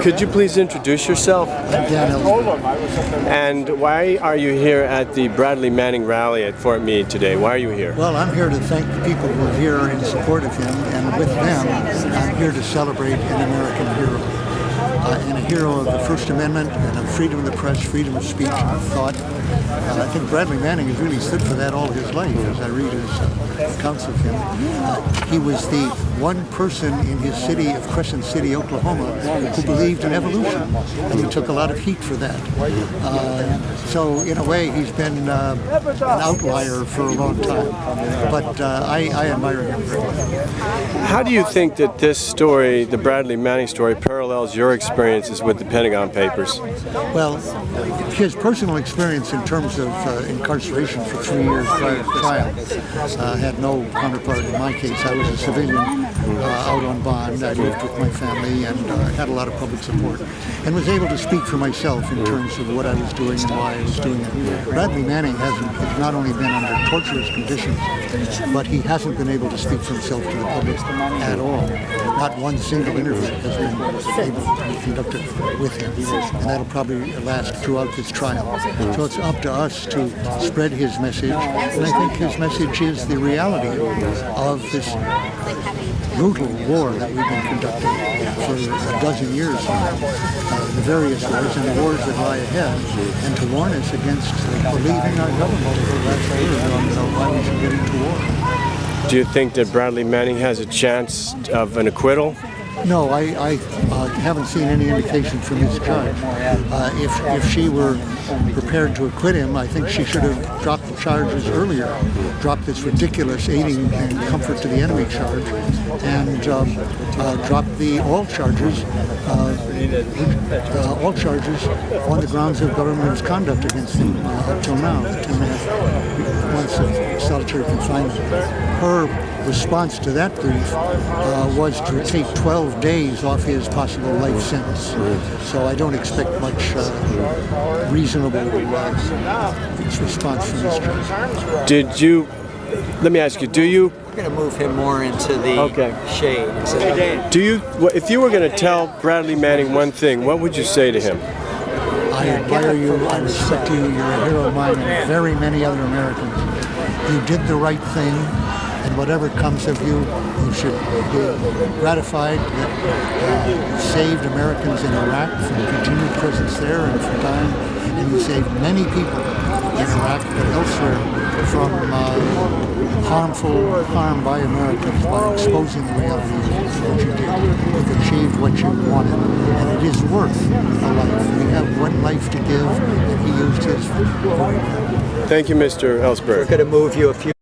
Could you please introduce yourself? I'm Dan Ellsberg. And why are you here at the Bradley Manning rally at Fort Meade today? Why are you here? Well, I'm here to thank the people who are here in support of him, and with them, I'm here to celebrate an American hero. And a hero of the First Amendment and of freedom of the press, freedom of speech and of thought. I think Bradley Manning has really stood for that all his life, as I read his accounts of him. He was the one person in his city of Crescent City, Oklahoma, who believed in evolution, and he took a lot of heat for that. So in a way, he's been an outlier for a long time, but I admire him very much. How do you think that this story, the Bradley Manning story, parallels your experiences with the Pentagon Papers? Well, his personal experience in terms of incarceration for 3 years prior to trial had no counterpart in my case. I was a civilian out on bond. I lived with my family and had a lot of public support, and was able to speak for myself in terms of what I was doing and why I was doing it. Bradley Manning has not only been under torturous conditions, but he hasn't been able to speak for himself to the public at all. Not one single interview has been able to be conducted with him, and that'll probably last throughout this trial. So it's up to us to spread his message, and I think his message is the reality of this brutal war that we've been conducting for a dozen years now, the various wars and the wars that lie ahead, and to warn us against believing our government for the last year on why we should get into war. Do you think that Bradley Manning has a chance of an acquittal? No, I haven't seen any indication from his judge. If she were prepared to acquit him, I think she should have dropped the charges earlier, dropped this ridiculous aiding and comfort to the enemy charge, and dropped all charges on the grounds of government misconduct against him up till now, 2.5 months of solitary confinement. Her response to that brief was to take 12 days off his possible life sentence. So I don't expect much reasonable response from this judge. Let me ask you, do you... We're going to move him more into the shade. If you were going to tell Bradley Manning one thing, what would you say to him? I admire you, I respect you, you're a hero of mine and very many other Americans. You did the right thing, and whatever comes of you, you should be gratified that you saved Americans in Iraq from continued presence there and from dying, and you saved many people in Iraq but elsewhere from harmful harm by Americans by exposing the reality of what you did. You've achieved what you wanted, and it is worth a life. We have one life to give, and he used his for it. Thank you, Mr. Ellsberg. We're going to move you a few